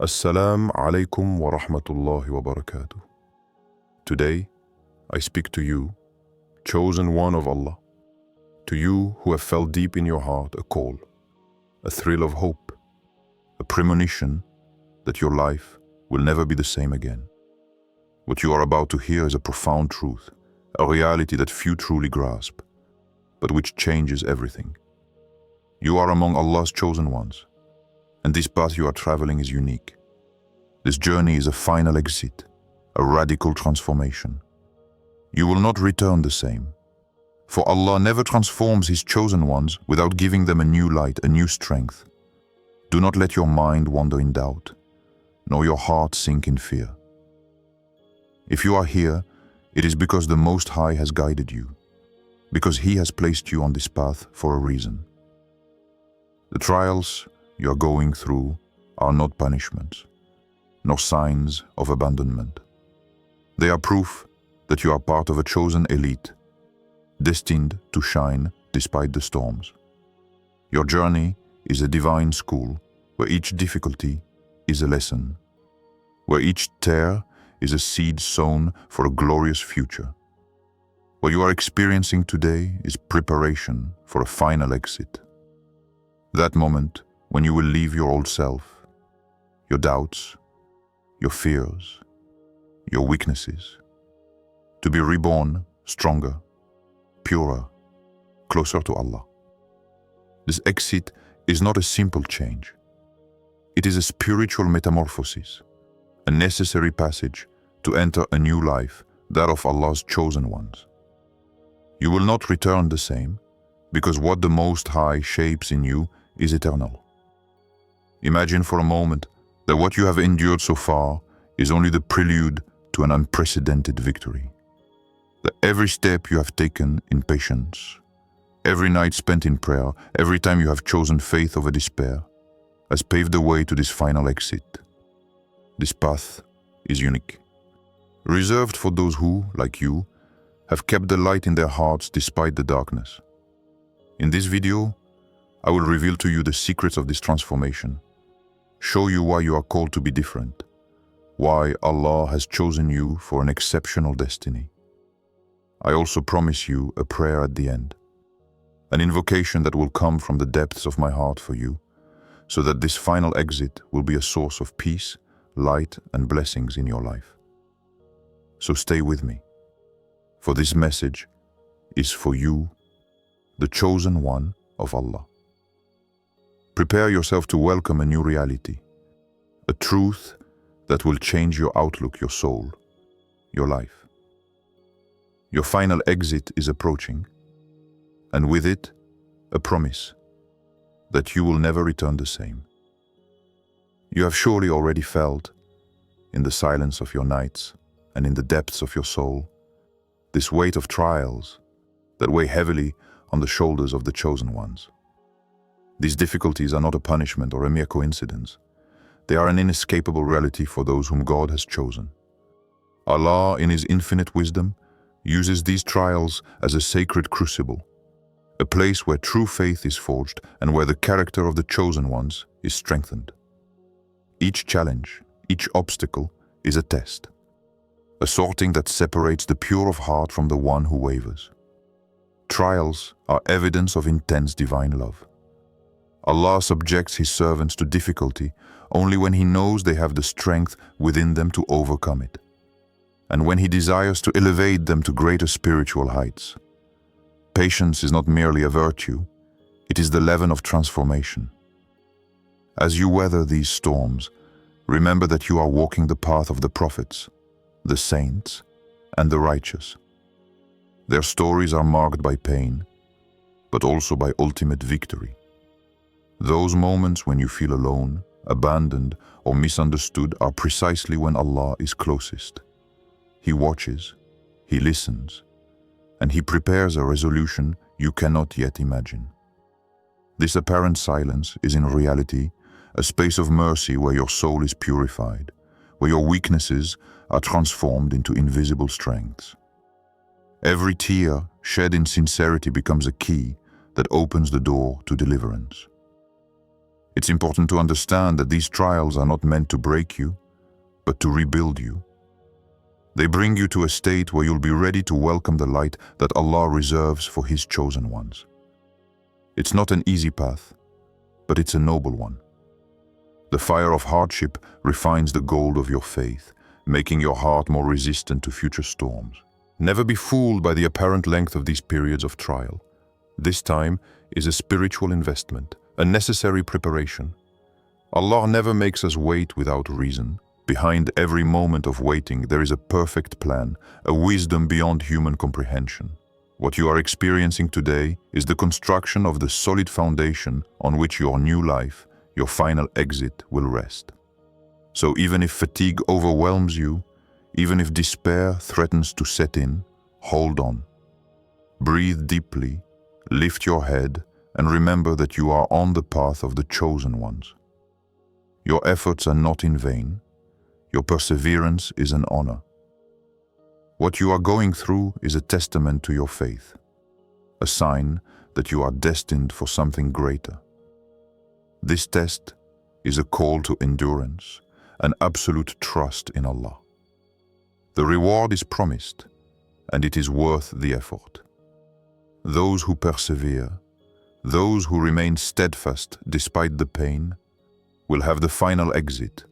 Assalamu alaikum wa rahmatullahi wa barakatuh. Today, I speak to you, chosen one of Allah, to you who have felt deep in your heart a call, a thrill of hope, a premonition that your life will never be the same again. What you are about to hear is a profound truth, a reality that few truly grasp, but which changes everything. You are among Allah's chosen ones, and this path you are traveling is unique. This journey is a final exit, a radical transformation. You will not return the same, for Allah never transforms His chosen ones without giving them a new light, a new strength. Do not let your mind wander in doubt, nor your heart sink in fear. If you are here, it is because the Most High has guided you, because He has placed you on this path for a reason. The trials you are going through are not punishments, nor signs of abandonment. They are proof that you are part of a chosen elite, destined to shine despite the storms. Your journey is a divine school where each difficulty is a lesson, where each tear is a seed sown for a glorious future. What you are experiencing today is preparation for a final exit. That moment when you will leave your old self, your doubts, your fears, your weaknesses, to be reborn stronger, purer, closer to Allah. This exit is not a simple change. It is a spiritual metamorphosis, a necessary passage to enter a new life, that of Allah's chosen ones. You will not return the same, because what the Most High shapes in you is eternal. Imagine for a moment that what you have endured so far is only the prelude to an unprecedented victory. That every step you have taken in patience, every night spent in prayer, every time you have chosen faith over despair, has paved the way to this final exit. This path is unique, reserved for those who, like you, have kept the light in their hearts despite the darkness. In this video, I will reveal to you the secrets of this transformation, show you why you are called to be different, why Allah has chosen you for an exceptional destiny. I also promise you a prayer at the end, an invocation that will come from the depths of my heart for you, so that this final exit will be a source of peace, light, and blessings in your life. So stay with me, for this message is for you, the chosen one of Allah. Prepare yourself to welcome a new reality, a truth that will change your outlook, your soul, your life. Your final exit is approaching, and with it, a promise that you will never return the same. You have surely already felt, in the silence of your nights and in the depths of your soul, this weight of trials that weigh heavily on the shoulders of the chosen ones. These difficulties are not a punishment or a mere coincidence. They are an inescapable reality for those whom God has chosen. Allah, in His infinite wisdom, uses these trials as a sacred crucible, a place where true faith is forged and where the character of the chosen ones is strengthened. Each challenge, each obstacle is a test, a sorting that separates the pure of heart from the one who wavers. Trials are evidence of intense divine love. Allah subjects His servants to difficulty only when He knows they have the strength within them to overcome it, and when He desires to elevate them to greater spiritual heights. Patience is not merely a virtue, it is the leaven of transformation. As you weather these storms, remember that you are walking the path of the prophets, the saints, and the righteous. Their stories are marked by pain, but also by ultimate victory. Those moments when you feel alone, abandoned, or misunderstood are precisely when Allah is closest. He watches, He listens, and He prepares a resolution you cannot yet imagine. This apparent silence is in reality a space of mercy where your soul is purified, where your weaknesses are transformed into invisible strengths. Every tear shed in sincerity becomes a key that opens the door to deliverance. It's important to understand that these trials are not meant to break you, but to rebuild you. They bring you to a state where you'll be ready to welcome the light that Allah reserves for His chosen ones. It's not an easy path, but it's a noble one. The fire of hardship refines the gold of your faith, making your heart more resistant to future storms. Never be fooled by the apparent length of these periods of trial. This time is a spiritual investment, a necessary preparation. Allah never makes us wait without reason. Behind every moment of waiting, there is a perfect plan, a wisdom beyond human comprehension. What you are experiencing today is the construction of the solid foundation on which your new life, your final exit, will rest. So even if fatigue overwhelms you, even if despair threatens to set in, hold on. Breathe deeply, lift your head, and remember that you are on the path of the chosen ones. Your efforts are not in vain. Your perseverance is an honor. What you are going through is a testament to your faith, a sign that you are destined for something greater. This test is a call to endurance, an absolute trust in Allah. The reward is promised, and it is worth the effort. Those who persevere, those who remain steadfast despite the pain, will have the final exit,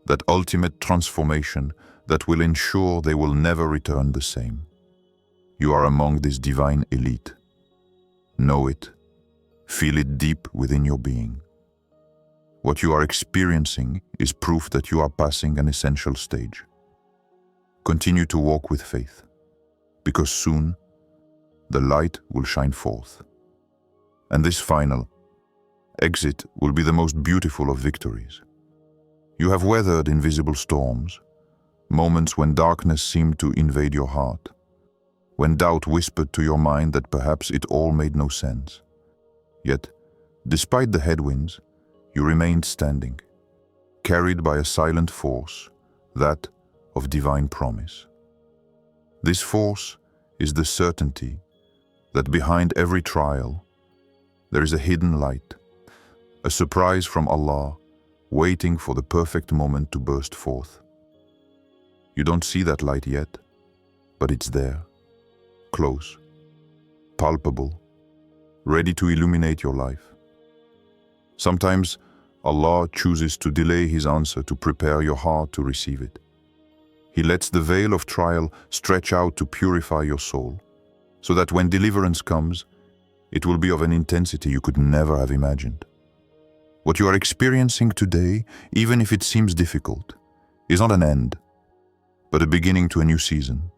that ultimate transformation that will ensure they will never return the same. You are among this divine elite. Know it. Feel it deep within your being. What you are experiencing is proof that you are passing an essential stage. Continue to walk with faith, because soon the light will shine forth. And this final exit will be the most beautiful of victories. You have weathered invisible storms, moments when darkness seemed to invade your heart, when doubt whispered to your mind that perhaps it all made no sense. Yet, despite the headwinds, you remained standing, carried by a silent force, that of divine promise. This force is the certainty that behind every trial, there is a hidden light, a surprise from Allah, waiting for the perfect moment to burst forth. You don't see that light yet, but it's there, close, palpable, ready to illuminate your life. Sometimes Allah chooses to delay His answer to prepare your heart to receive it. He lets the veil of trial stretch out to purify your soul, so that when deliverance comes, it will be of an intensity you could never have imagined. What you are experiencing today, even if it seems difficult, is not an end, but a beginning to a new season,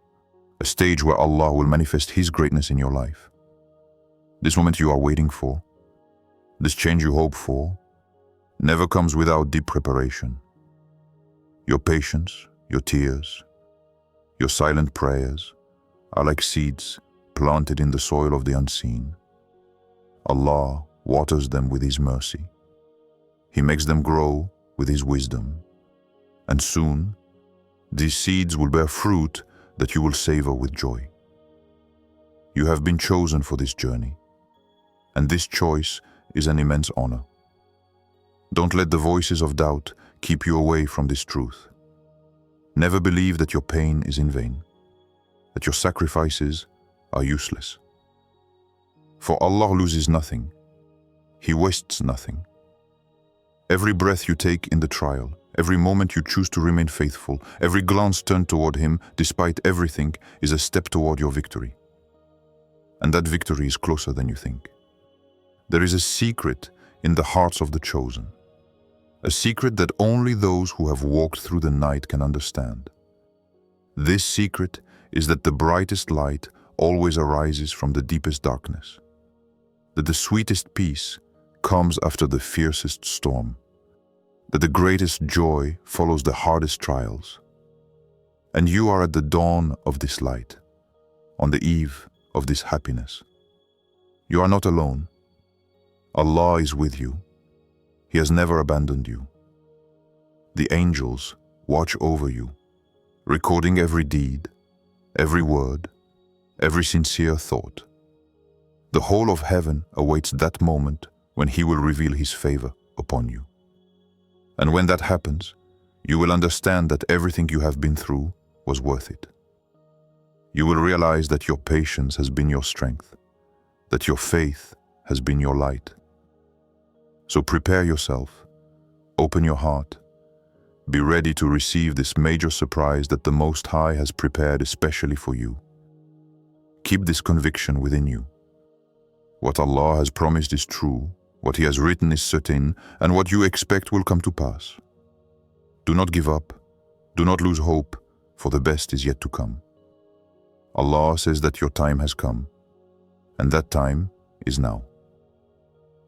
a stage where Allah will manifest His greatness in your life. This moment you are waiting for, this change you hope for, never comes without deep preparation. Your patience, your tears, your silent prayers are like seeds planted in the soil of the unseen. Allah waters them with His mercy. He makes them grow with His wisdom. And soon, these seeds will bear fruit that you will savor with joy. You have been chosen for this journey, and this choice is an immense honor. Don't let the voices of doubt keep you away from this truth. Never believe that your pain is in vain, that your sacrifices are useless. For Allah loses nothing. He wastes nothing. Every breath you take in the trial, every moment you choose to remain faithful, every glance turned toward Him despite everything is a step toward your victory. And that victory is closer than you think. There is a secret in the hearts of the chosen, a secret that only those who have walked through the night can understand. This secret is that the brightest light always arises from the deepest darkness, that the sweetest peace comes after the fiercest storm, that the greatest joy follows the hardest trials. And you are at the dawn of this light, on the eve of this happiness. You are not alone. Allah is with you. He has never abandoned you. The angels watch over you, recording every deed, every word, every sincere thought. The whole of heaven awaits that moment when He will reveal His favor, upon you. And when that happens, you will understand that everything you have been through was worth it. You will realize that your patience has been your strength, that your faith has been your light. So prepare yourself, open your heart, be ready to receive this major surprise that the Most High has prepared especially for you. Keep this conviction within you. What Allah has promised is true, what He has written is certain, and what you expect will come to pass. Do not give up, do not lose hope, for the best is yet to come. Allah says that your time has come, and that time is now.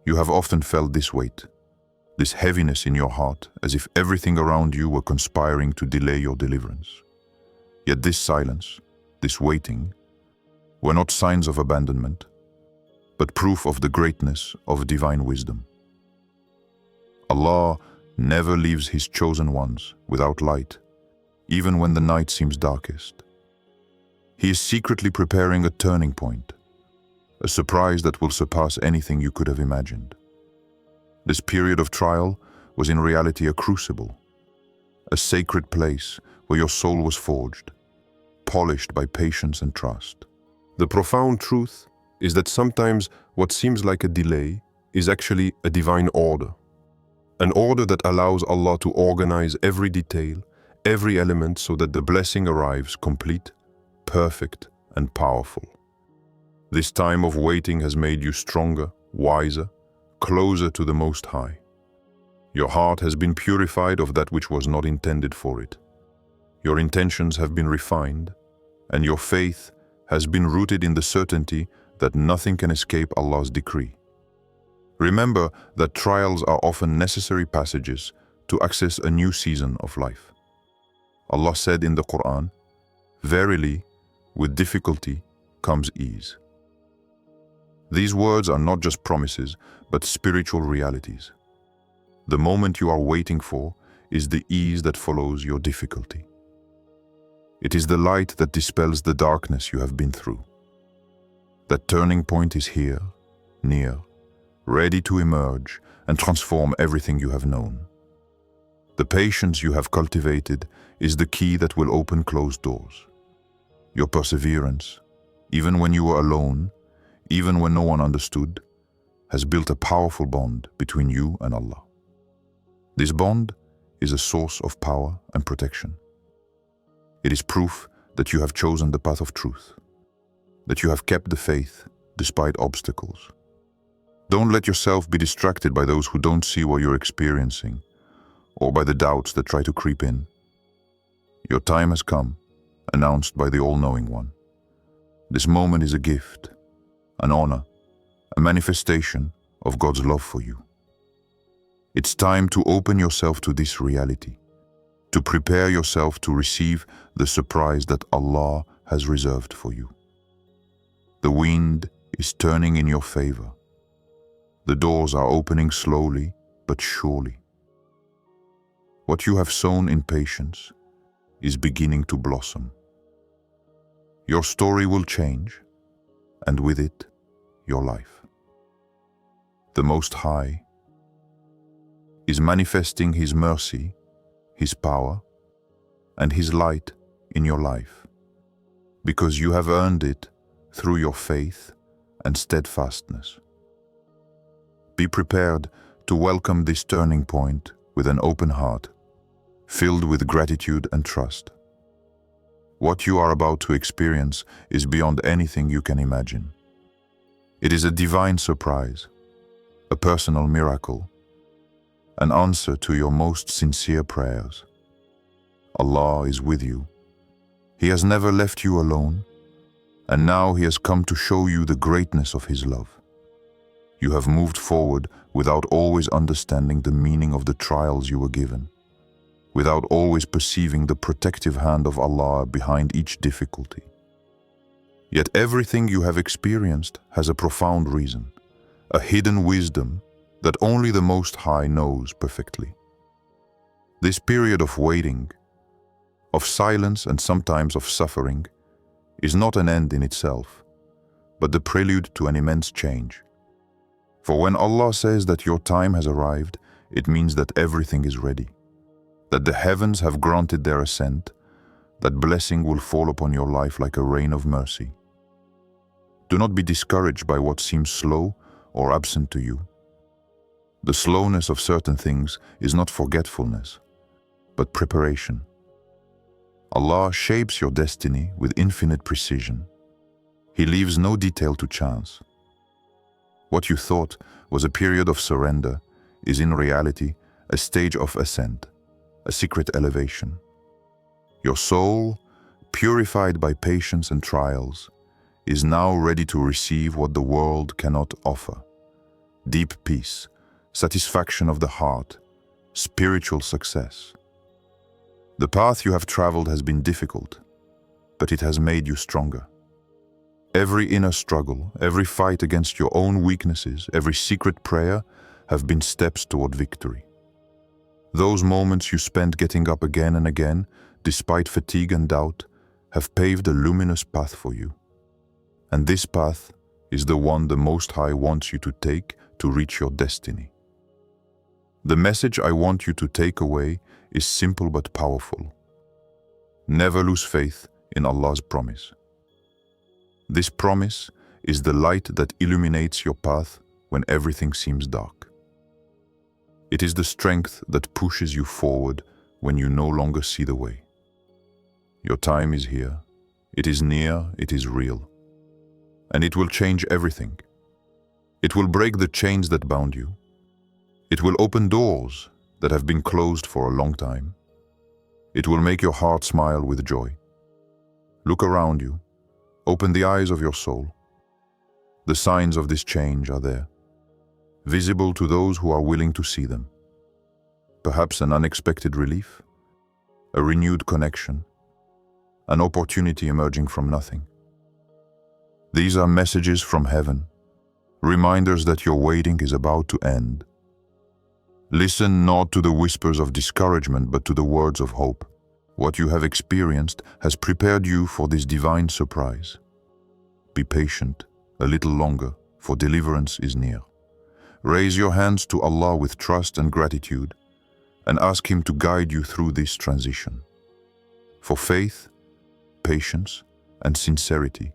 You have often felt this weight, this heaviness in your heart, as if everything around you were conspiring to delay your deliverance. Yet this silence, this waiting, were not signs of abandonment, but proof of the greatness of divine wisdom. Allah never leaves His chosen ones without light, even when the night seems darkest. He is secretly preparing a turning point, a surprise that will surpass anything you could have imagined. This period of trial was in reality a crucible, a sacred place where your soul was forged, polished by patience and trust. The profound truth is that sometimes what seems like a delay is actually a divine order. An order that allows Allah to organize every detail, every element so that the blessing arrives complete, perfect, and powerful. This time of waiting has made you stronger, wiser, closer to the Most High. Your heart has been purified of that which was not intended for it. Your intentions have been refined, and your faith has been rooted in the certainty that nothing can escape Allah's decree. Remember that trials are often necessary passages to access a new season of life. Allah said in the Quran, "Verily, with difficulty comes ease." These words are not just promises, but spiritual realities. The moment you are waiting for is the ease that follows your difficulty. It is the light that dispels the darkness you have been through. That turning point is here, near, ready to emerge and transform everything you have known. The patience you have cultivated is the key that will open closed doors. Your perseverance, even when you were alone, even when no one understood, has built a powerful bond between you and Allah. This bond is a source of power and protection. It is proof that you have chosen the path of truth, that you have kept the faith despite obstacles. Don't let yourself be distracted by those who don't see what you're experiencing, or by the doubts that try to creep in. Your time has come, announced by the All-Knowing One. This moment is a gift, an honor, a manifestation of God's love for you. It's time to open yourself to this reality, to prepare yourself to receive the surprise that Allah has reserved for you. The wind is turning in your favor. The doors are opening slowly but surely. What you have sown in patience is beginning to blossom. Your story will change, and with it, your life. The Most High is manifesting His mercy, His power, and His light in your life, because you have earned it through your faith and steadfastness. Be prepared to welcome this turning point with an open heart, filled with gratitude and trust. What you are about to experience is beyond anything you can imagine. It is a divine surprise, a personal miracle, an answer to your most sincere prayers. Allah is with you. He has never left you alone, and now He has come to show you the greatness of His love. You have moved forward without always understanding the meaning of the trials you were given, without always perceiving the protective hand of Allah behind each difficulty. Yet everything you have experienced has a profound reason, a hidden wisdom that only the Most High knows perfectly. This period of waiting, of silence and sometimes of suffering, is not an end in itself, but the prelude to an immense change. For when Allah says that your time has arrived, it means that everything is ready, that the heavens have granted their assent, that blessing will fall upon your life like a rain of mercy. Do not be discouraged by what seems slow or absent to you. The slowness of certain things is not forgetfulness, but preparation. Allah shapes your destiny with infinite precision. He leaves no detail to chance. What you thought was a period of surrender is in reality a stage of ascent, a secret elevation. Your soul, purified by patience and trials, is now ready to receive what the world cannot offer: deep peace, satisfaction of the heart, spiritual success. The path you have traveled has been difficult, but it has made you stronger. Every inner struggle, every fight against your own weaknesses, every secret prayer have been steps toward victory. Those moments you spent getting up again and again, despite fatigue and doubt, have paved a luminous path for you. And this path is the one the Most High wants you to take to reach your destiny. The message I want you to take away is simple but powerful. Never lose faith in Allah's promise. This promise is the light that illuminates your path when everything seems dark. It is the strength that pushes you forward when you no longer see the way. Your time is here. It is near, it is real. And it will change everything. It will break the chains that bound you. It will open doors that have been closed for a long time. It will make your heart smile with joy. Look around you. Open the eyes of your soul. The signs of this change are there, visible to those who are willing to see them. Perhaps an unexpected relief, a renewed connection, an opportunity emerging from nothing. These are messages from heaven, reminders that your waiting is about to end. Listen not to the whispers of discouragement, but to the words of hope. What you have experienced has prepared you for this divine surprise. Be patient a little longer, for deliverance is near. Raise your hands to Allah with trust and gratitude, and ask Him to guide you through this transition. For faith, patience, and sincerity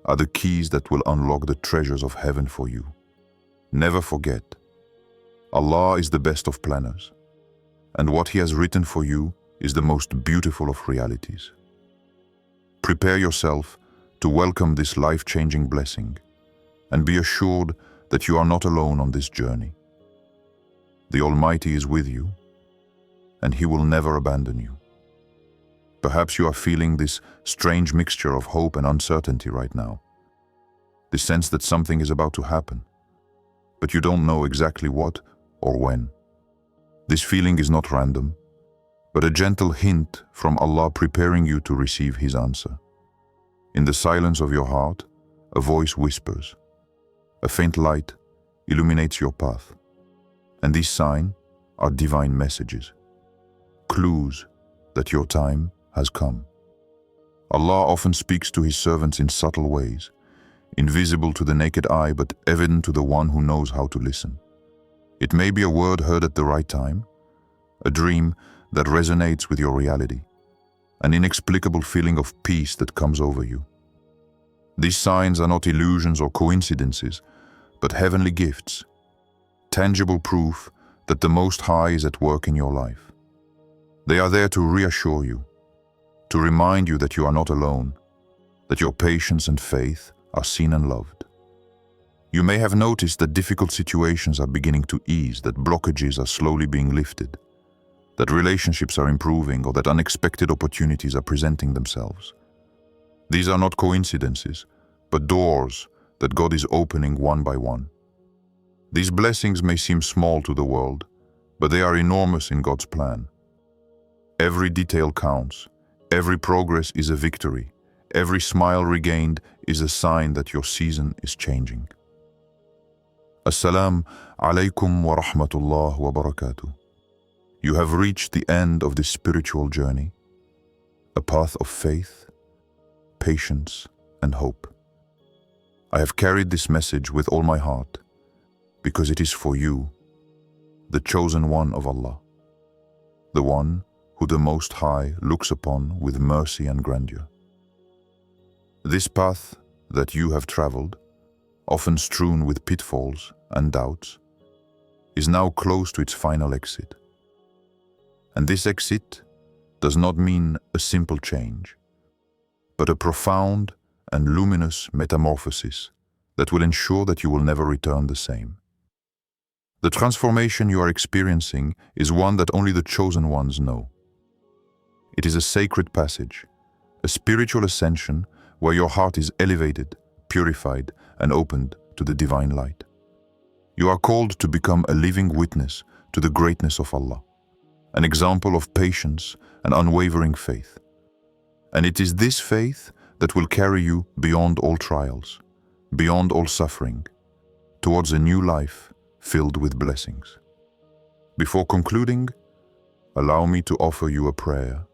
are the keys that will unlock the treasures of heaven for you. Never forget, Allah is the best of planners, and what He has written for you is the most beautiful of realities. Prepare yourself to welcome this life-changing blessing, and be assured that you are not alone on this journey. The Almighty is with you, and He will never abandon you. Perhaps you are feeling this strange mixture of hope and uncertainty right now. The sense that something is about to happen, but you don't know exactly what or when. This feeling is not random, but a gentle hint from Allah preparing you to receive His answer. In the silence of your heart, a voice whispers. A faint light illuminates your path. And these signs are divine messages, clues that your time has come. Allah often speaks to His servants in subtle ways, invisible to the naked eye but evident to the one who knows how to listen. It may be a word heard at the right time, a dream that resonates with your reality, an inexplicable feeling of peace that comes over you. These signs are not illusions or coincidences, but heavenly gifts, tangible proof that the Most High is at work in your life. They are there to reassure you, to remind you that you are not alone, that your patience and faith are seen and loved. You may have noticed that difficult situations are beginning to ease, that blockages are slowly being lifted, that relationships are improving, or that unexpected opportunities are presenting themselves. These are not coincidences, but doors that God is opening one by one. These blessings may seem small to the world, but they are enormous in God's plan. Every detail counts. Every progress is a victory. Every smile regained is a sign that your season is changing. Assalamu alaikum wa rahmatullah wa barakatuh. You have reached the end of this spiritual journey, a path of faith, patience, and hope. I have carried this message with all my heart, because it is for you, the chosen one of Allah, the one who the Most High looks upon with mercy and grandeur. This path that you have traveled, often strewn with pitfalls and doubts, is now close to its final exit. And this exit does not mean a simple change, but a profound and luminous metamorphosis that will ensure that you will never return the same. The transformation you are experiencing is one that only the chosen ones know. It is a sacred passage, a spiritual ascension where your heart is elevated, purified, and opened to the divine light. You are called to become a living witness to the greatness of Allah, an example of patience and unwavering faith. And it is this faith that will carry you beyond all trials, beyond all suffering, towards a new life filled with blessings. Before concluding, allow me to offer you a prayer,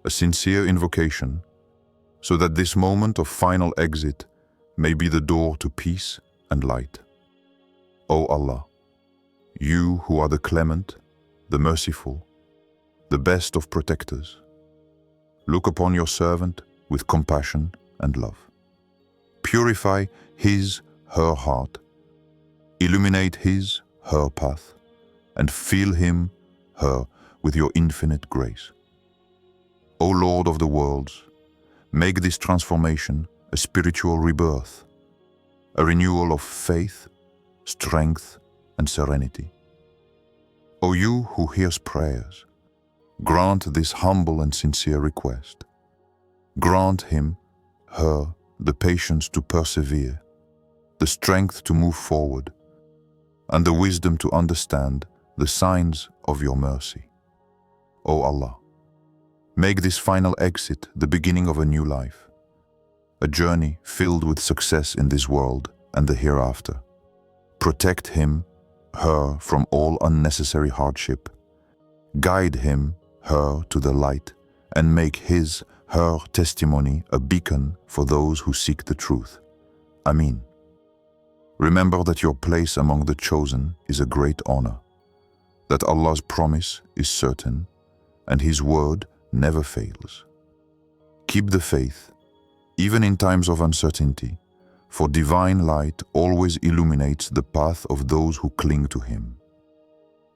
a sincere invocation, so that this moment of final exit may be the door to peace and light. O Allah, you who are the clement, the merciful, the best of protectors, look upon your servant with compassion and love. Purify his, her heart, illuminate his, her path, and fill him, her, with your infinite grace. O Lord of the worlds, make this transformation a spiritual rebirth, a renewal of faith, strength, and serenity. O you who hears prayers, grant this humble and sincere request. Grant him, her, the patience to persevere, the strength to move forward, and the wisdom to understand the signs of your mercy. O Allah, make this final exit the beginning of a new life, a journey filled with success in this world and the hereafter. Protect him, her, from all unnecessary hardship. Guide him, her, to the light, and make his, her testimony a beacon for those who seek the truth. Ameen. Remember that your place among the chosen is a great honor, that Allah's promise is certain, and His word never fails. Keep the faith, even in times of uncertainty, for divine light always illuminates the path of those who cling to Him.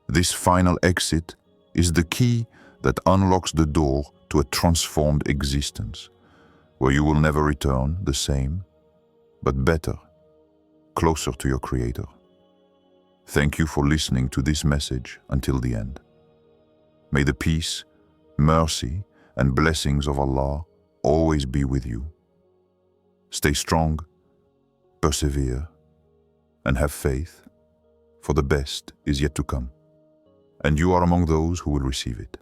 This final exit is the key that unlocks the door to a transformed existence, where you will never return the same, but better, closer to your Creator. Thank you for listening to this message until the end. May the peace, mercy, and blessings of Allah always be with you. Stay strong, persevere, and have faith, for the best is yet to come, and you are among those who will receive it.